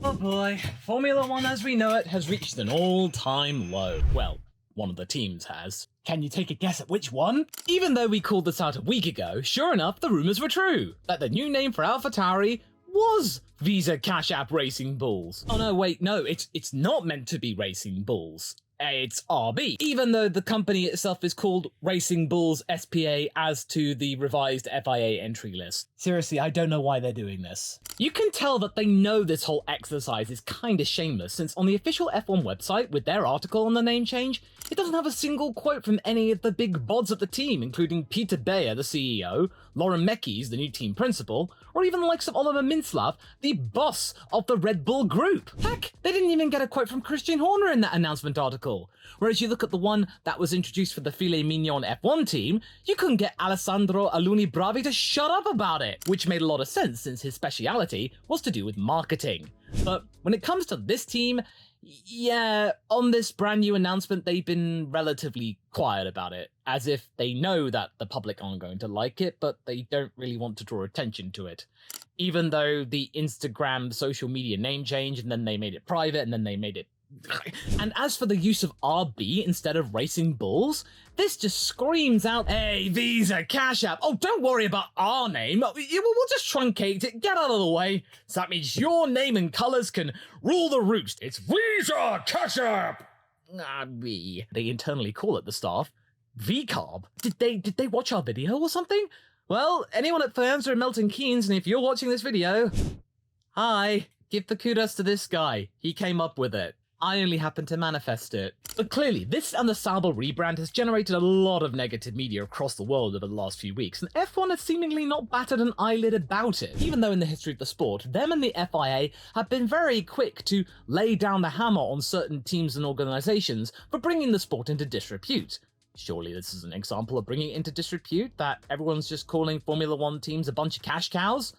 Oh boy, Formula One as we know it has reached an all-time low. Well, one of the teams has. Can you take a guess at which one? Even though we called this out a week ago, sure enough, the rumours were true. That the new name for Alphatauri was Visa Cashapp Racing Bulls. Oh no, wait, no, it's not meant to be Racing Bulls. It's RB, even though the company itself is called Racing Bulls SPA as to the revised FIA entry list. Seriously, I don't know why they're doing this. You can tell that they know this whole exercise is kinda shameless, since on the official F1 website with their article on the name change, it doesn't have a single quote from any of the big bods at the team, including Peter Bayer, the CEO, Lauren Mekies, the new team principal, or even the likes of Oliver Mintzlaff, the boss of the Red Bull Group. Heck, they didn't even get a quote from Christian Horner in that announcement article. Whereas you look at the one that was introduced for the Filet Mignon F1 team, you couldn't get Alessandro Aluni Bravi to shut up about it, which made a lot of sense since his speciality was to do with marketing. But when it comes to this team, yeah, on this brand new announcement, they've been relatively quiet about it, as if they know that the public aren't going to like it, but they don't really want to draw attention to it. Even though the Instagram social media name change, and then they made it private, and then they made it... And as for the use of RB instead of Racing Bulls, this just screams out, "Hey, Visa, Cashapp, oh, don't worry about our name, we'll just truncate it, get out of the way. So that means your name and colours can rule the roost. It's Visa, Cashapp!" They internally call it, the staff, VCarb. Did they watch our video or something? Well, anyone at Faenza and Milton Keynes, and if you're watching this video, hi, give the kudos to this guy. He came up with it. I only happened to manifest it. But clearly, this and the Sauber rebrand has generated a lot of negative media across the world over the last few weeks, and F1 has seemingly not batted an eyelid about it. Even though in the history of the sport, them and the FIA have been very quick to lay down the hammer on certain teams and organisations for bringing the sport into disrepute. Surely this is an example of bringing it into disrepute, that everyone's just calling Formula One teams a bunch of cash cows?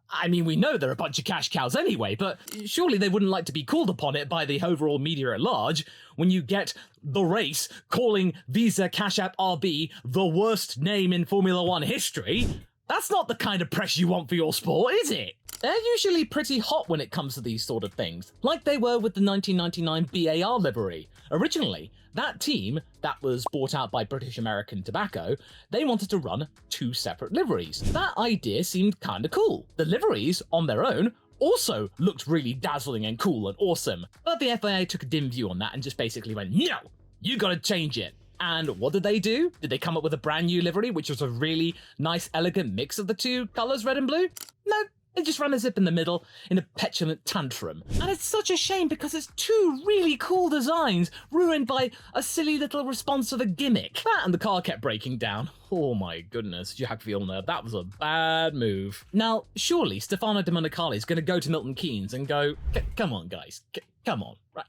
I mean, we know they're a bunch of cash cows anyway, but surely they wouldn't like to be called upon it by the overall media at large when you get the race calling Visa Cashapp RB the worst name in Formula One history. That's not the kind of press you want for your sport, is it? They're usually pretty hot when it comes to these sort of things, like they were with the 1999 BAR livery. Originally, that team, that was bought out by British American Tobacco, they wanted to run two separate liveries. That idea seemed kinda cool. The liveries, on their own, also looked really dazzling and cool and awesome, but the FIA took a dim view on that and just basically went, no, you gotta change it. And what did they do? Did they come up with a brand new livery, which was a really nice, elegant mix of the two colours, red and blue? No. They just ran a zip in the middle in a petulant tantrum. And it's such a shame because it's two really cool designs ruined by a silly little response of a gimmick. That and the car kept breaking down. Oh my goodness, Jack Villeneuve, that was a bad move. Now, surely Stefano Domenicali is going to go to Milton Keynes and go, come on guys, come on. Right?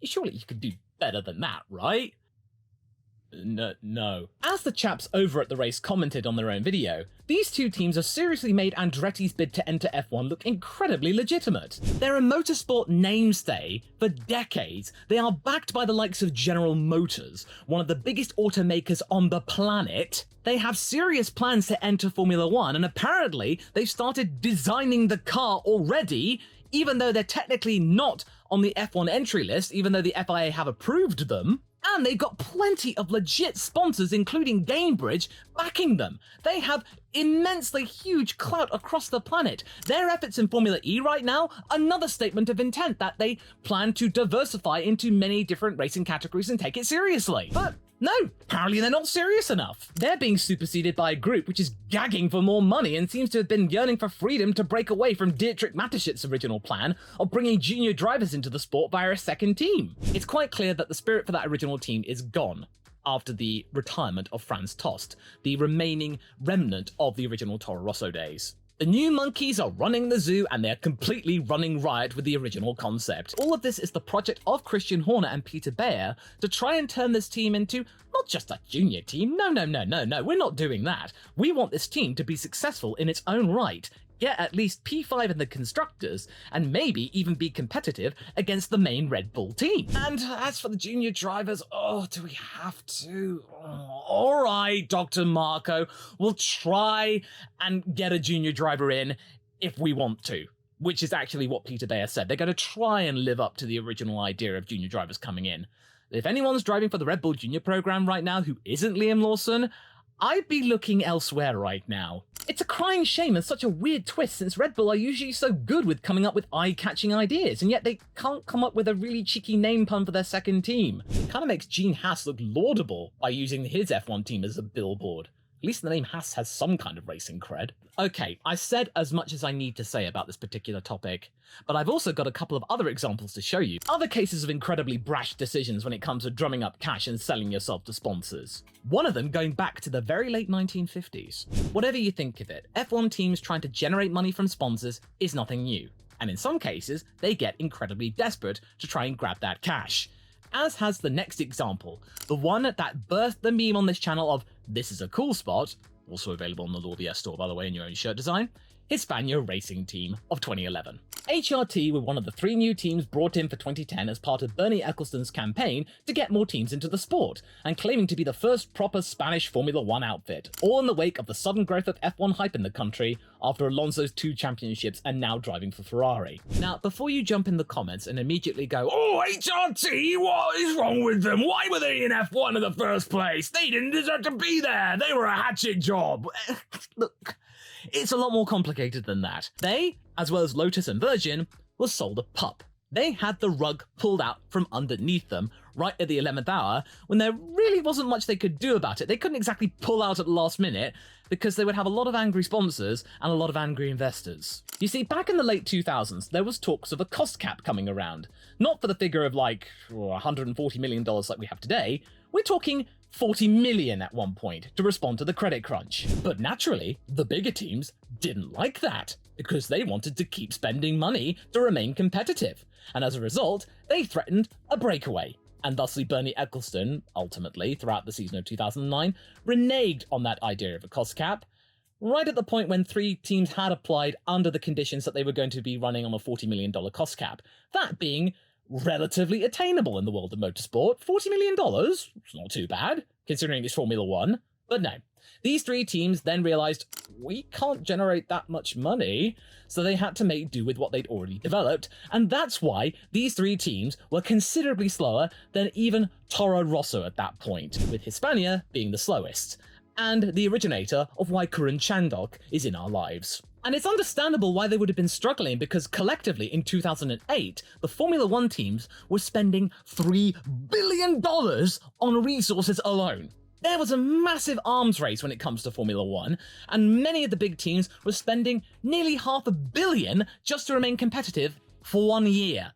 Surely you could do better than that, right? No. As the chaps over at the race commented on their own video, these two teams have seriously made Andretti's bid to enter F1 look incredibly legitimate. They're a motorsport mainstay for decades. They are backed by the likes of General Motors, one of the biggest automakers on the planet. They have serious plans to enter Formula One, and apparently they've started designing the car already, even though they're technically not on the F1 entry list, even though the FIA have approved them. And they've got plenty of legit sponsors, including Gamebridge, backing them. They have immensely huge clout across the planet. Their efforts in Formula E right now, another statement of intent that they plan to diversify into many different racing categories and take it seriously. But no, apparently they're not serious enough. They're being superseded by a group which is gagging for more money and seems to have been yearning for freedom to break away from Dietrich Mateschit's original plan of bringing junior drivers into the sport via a second team. It's quite clear that the spirit for that original team is gone after the retirement of Franz Tost, the remaining remnant of the original Toro Rosso days. The new monkeys are running the zoo and they're completely running riot with the original concept. All of this is the project of Christian Horner and Peter Bayer to try and turn this team into not just a junior team. No, we're not doing that. We want this team to be successful in its own right, get at least P5 in the constructors, and maybe even be competitive against the main Red Bull team. And as for the junior drivers, oh, do we have to? Oh, all right, Dr. Marco, we'll try and get a junior driver in if we want to. which is actually what Peter Bayer said. They're going to try and live up to the original idea of junior drivers coming in. If anyone's driving for the Red Bull Junior program right now who isn't Liam Lawson, I'd be looking elsewhere right now. It's a crying shame and such a weird twist since Red Bull are usually so good with coming up with eye-catching ideas, and yet they can't come up with a really cheeky name pun for their second team. It kind of makes Gene Haas look laudable by using his F1 team as a billboard. At least the name Haas has some kind of racing cred. Okay, I said as much as I need to say about this particular topic, but I've also got a couple of other examples to show you. Other cases of incredibly brash decisions when it comes to drumming up cash and selling yourself to sponsors. One of them going back to the very late 1950s. Whatever you think of it, F1 teams trying to generate money from sponsors is nothing new. And in some cases, they get incredibly desperate to try and grab that cash. As has the next example, the one that birthed the meme on this channel of "this is a cool spot," also available on the LawVS store by the way in your own shirt design, Hispania Racing Team of 2011. HRT were one of the 3 new teams brought in for 2010 as part of Bernie Ecclestone's campaign to get more teams into the sport, and claiming to be the first proper Spanish Formula 1 outfit, all in the wake of the sudden growth of F1 hype in the country after Alonso's 2 championships and now driving for Ferrari. Now, before you jump in the comments and immediately go, "Oh, HRT, what is wrong with them? Why were they in F1 in the first place? They didn't deserve to be there. They were a hatchet job." Look, it's a lot more complicated than that. They, as well as Lotus and Virgin, were sold a pup. They had the rug pulled out from underneath them right at the 11th hour when there really wasn't much they could do about it. They couldn't exactly pull out at the last minute because they would have a lot of angry sponsors and a lot of angry investors. You see, back in the late 2000s, there was talks of a cost cap coming around. Not for the figure of like $140 million like we have today. We're talking 40 million at one point to respond to the credit crunch. But naturally, the bigger teams didn't like that because they wanted to keep spending money to remain competitive. And as a result, they threatened a breakaway. And thusly Bernie Ecclestone, ultimately, throughout the season of 2009, reneged on that idea of a cost cap, right at the point when 3 teams had applied under the conditions that they were going to be running on a $40 million cost cap. That being relatively attainable in the world of motorsport. $40 million? It's not too bad, considering it's Formula 1. But no, these 3 teams then realized, we can't generate that much money, so they had to make do with what they'd already developed, and that's why these 3 teams were considerably slower than even Toro Rosso at that point, with Hispania being the slowest, and the originator of why Kurun Chandok is in our lives. And it's understandable why they would have been struggling, because collectively in 2008, the Formula 1 teams were spending $3 billion on resources alone. There was a massive arms race when it comes to Formula 1, and many of the big teams were spending nearly $500 million just to remain competitive for 1 year.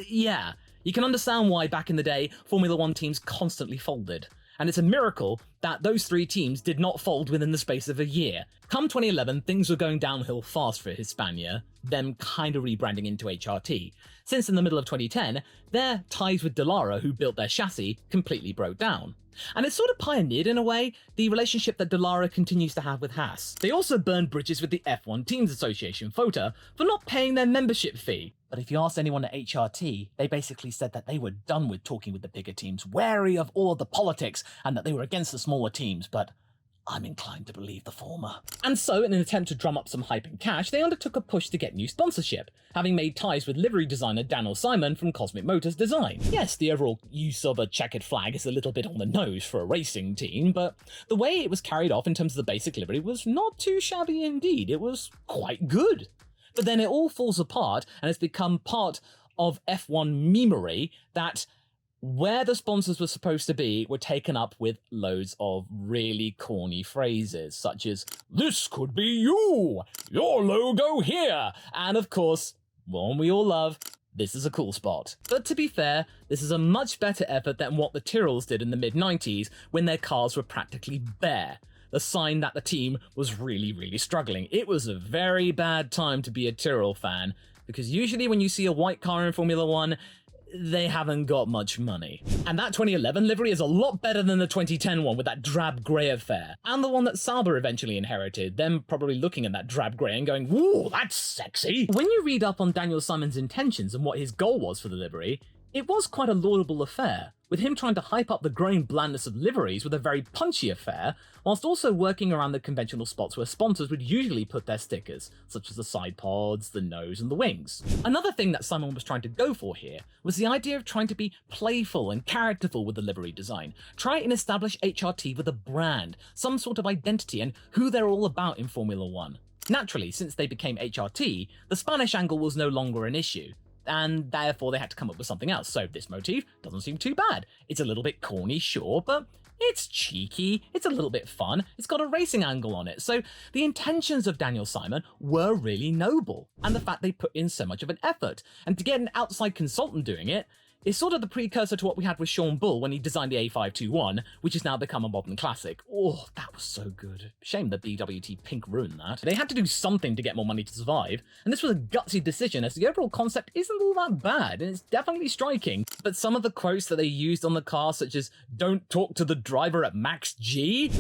Yeah, you can understand why back in the day, Formula 1 teams constantly folded. And it's a miracle that those 3 teams did not fold within the space of a year. Come 2011, things were going downhill fast for Hispania, them kind of rebranding into HRT, since in the middle of 2010, their ties with Dallara, who built their chassis, completely broke down. And it sort of pioneered, in a way, the relationship that Dallara continues to have with Haas. They also burned bridges with the F1 Teams Association, FOTA, for not paying their membership fee. But if you asked anyone at HRT, they basically said that they were done with talking with the bigger teams, wary of all of the politics, and that they were against the smaller teams, but I'm inclined to believe the former. And so, in an attempt to drum up some hype and cash, they undertook a push to get new sponsorship, having made ties with livery designer Daniel Simon from Cosmic Motors Design. Yes, the overall use of a checkered flag is a little bit on the nose for a racing team, but the way it was carried off in terms of the basic livery was not too shabby indeed. It was quite good. But then it all falls apart, and it's become part of F1 memery that where the sponsors were supposed to be were taken up with loads of really corny phrases, such as, "This could be you! Your logo here!" And of course, one we all love, "This is a cool spot." But to be fair, this is a much better effort than what the Tyrrells did in the mid-90s when their cars were practically bare. The sign that the team was really struggling. It was a very bad time to be a Tyrrell fan, because usually when you see a white car in Formula 1, they haven't got much money. And that 2011 livery is a lot better than the 2010 one with that drab grey affair, and the one that Sauber eventually inherited, them probably looking at that drab grey and going, "Ooh, that's sexy." When you read up on Daniel Simon's intentions and what his goal was for the livery, it was quite a laudable affair. with him trying to hype up the growing blandness of liveries with a very punchy affair, whilst also working around the conventional spots where sponsors would usually put their stickers, such as the side pods, the nose, and the wings. Another thing that Simon was trying to go for here was the idea of trying to be playful and characterful with the livery design. Try and establish HRT with a brand, some sort of identity, and who they're all about in Formula One. Naturally, since they became HRT, the Spanish angle was no longer an issue, and therefore they had to come up with something else. So this motif doesn't seem too bad. It's a little bit corny, sure, but it's cheeky, it's a little bit fun, it's got a racing angle on it. So the intentions of Daniel Simon were really noble, and the fact they put in so much of an effort, and to get an outside consultant doing it is sort of the precursor to what we had with Sean Bull when he designed the A521, which has now become a modern classic. Oh, that was so good. Shame the BWT pink ruined that. They had to do something to get more money to survive, and this was a gutsy decision as the overall concept isn't all that bad, and it's definitely striking. But some of the quotes that they used on the car, such as, "Don't talk to the driver at max G,"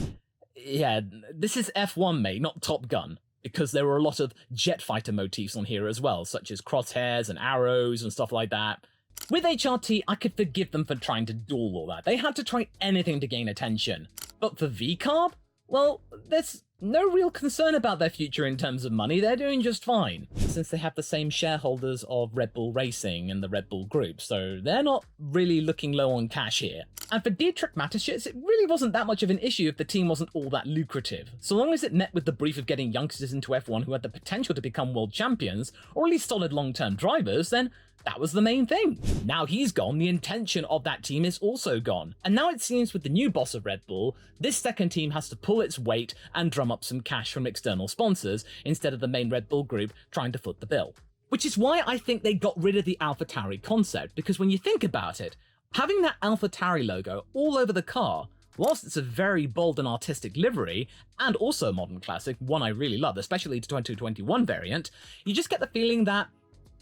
yeah, this is F1, mate, not Top Gun. Because there were a lot of jet fighter motifs on here as well, such as crosshairs and arrows and stuff like that. With HRT, I could forgive them for trying to do all that. They had to try anything to gain attention. But for VCarb? Well, there's no real concern about their future in terms of money. They're doing just fine, since they have the same shareholders of Red Bull Racing and the Red Bull Group, so they're not really looking low on cash here. And for Dietrich Mateschitz, it really wasn't that much of an issue if the team wasn't all that lucrative. So long as it met with the brief of getting youngsters into F1 who had the potential to become world champions, or at least solid long-term drivers, then that was the main thing. Now he's gone, the intention of that team is also gone. And now it seems with the new boss of Red Bull, this second team has to pull its weight and drum up some cash from external sponsors instead of the main Red Bull group trying to foot the bill. Which is why I think they got rid of the Alphatauri concept, because when you think about it, having that Alphatauri logo all over the car, whilst it's a very bold and artistic livery, and also a modern classic, one I really love, especially the 2021 variant, you just get the feeling that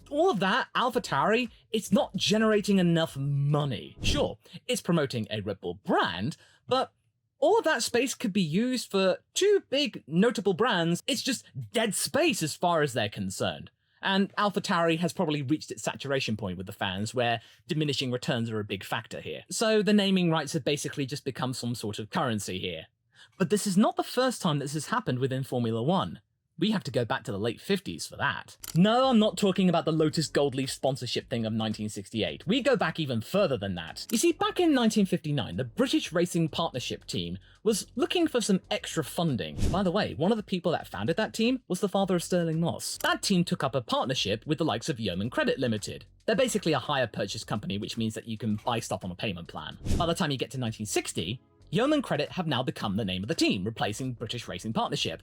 all of that, Alphatauri, it's not generating enough money. Sure, it's promoting a Red Bull brand, but all of that space could be used for two big notable brands. It's just dead space as far as they're concerned. And Alphatauri has probably reached its saturation point with the fans, where diminishing returns are a big factor here. So the naming rights have basically just become some sort of currency here. But this is not the first time this has happened within Formula One. We have to go back to the late 50s for that. No, I'm not talking about the Lotus Gold Leaf sponsorship thing of 1968. We go back even further than that. You see, back in 1959, the British Racing Partnership team was looking for some extra funding. By the way, one of the people that founded that team was the father of Sterling Moss. That team took up a partnership with the likes of Yeoman Credit Limited. They're basically a hire purchase company, which means that you can buy stuff on a payment plan. By the time you get to 1960, Yeoman Credit have now become the name of the team, replacing British Racing Partnership.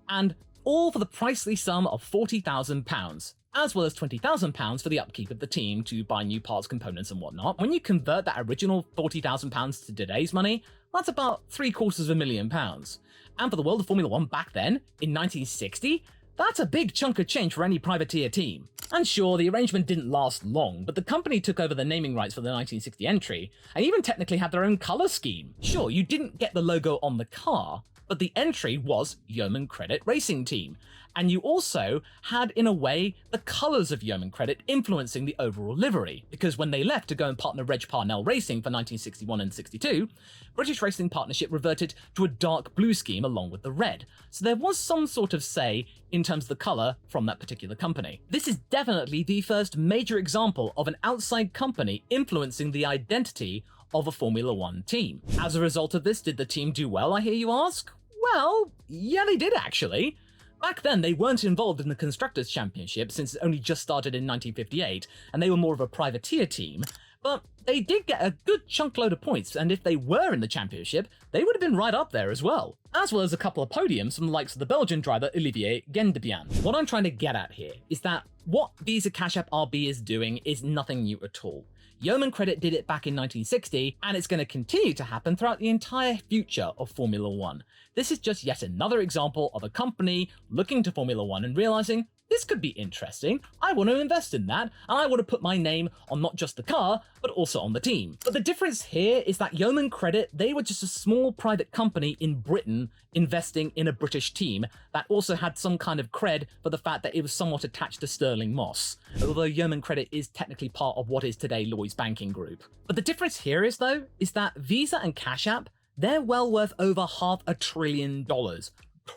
And all for the pricely sum of £40,000, as well as £20,000 for the upkeep of the team to buy new parts, components and whatnot. When you convert that original £40,000 to today's money, that's about £750,000. And for the world of Formula One back then, in 1960, that's a big chunk of change for any privateer team. And sure, the arrangement didn't last long, but the company took over the naming rights for the 1960 entry, and even technically had their own colour scheme. Sure, you didn't get the logo on the car, but the entry was Yeoman Credit Racing Team. And you also had, in a way, the colours of Yeoman Credit influencing the overall livery, because when they left to go and partner Reg Parnell Racing for 1961 and 62, British Racing Partnership reverted to a dark blue scheme along with the red, so there was some sort of say in terms of the colour from that particular company. This is definitely the first major example of an outside company influencing the identity of a Formula One team. As a result of this, did the team do well, I hear you ask? Well, yeah, they did actually. Back then, they weren't involved in the Constructors' Championship since it only just started in 1958, and they were more of a privateer team. But they did get a good chunk load of points, and if they were in the championship, they would have been right up there as well as a couple of podiums from the likes of the Belgian driver Olivier Gendebien. What I'm trying to get at here is that what Visa Cashapp RB is doing is nothing new at all. Yeoman Credit did it back in 1960, and it's going to continue to happen throughout the entire future of Formula One. This is just yet another example of a company looking to Formula One and realizing, this could be interesting, I want to invest in that, and I want to put my name on not just the car, but also on the team. But the difference here is that Yeoman Credit, they were just a small private company in Britain investing in a British team that also had some kind of cred for the fact that it was somewhat attached to Sterling Moss, although Yeoman Credit is technically part of what is today Lloyds Banking Group. But the difference here is, though, is that Visa and Cashapp, they're well worth over $500 billion.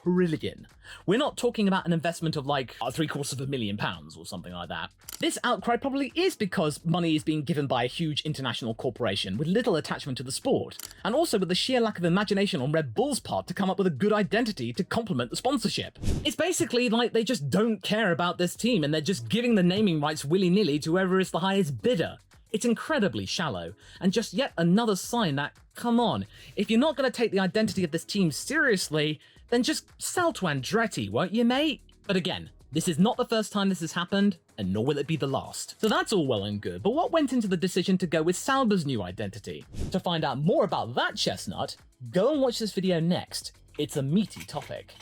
Trillion. We're not talking about an investment of like £750,000 or something like that. This outcry probably is because money is being given by a huge international corporation with little attachment to the sport, and also with the sheer lack of imagination on Red Bull's part to come up with a good identity to complement the sponsorship. It's basically like they just don't care about this team and they're just giving the naming rights willy-nilly to whoever is the highest bidder. It's incredibly shallow, and just yet another sign that, come on, if you're not going to take the identity of this team seriously, then just sell to Andretti, won't you, mate? But again, this is not the first time this has happened, and nor will it be the last. So that's all well and good, but what went into the decision to go with Sauber's new identity? To find out more about that chestnut, go and watch this video next. It's a meaty topic.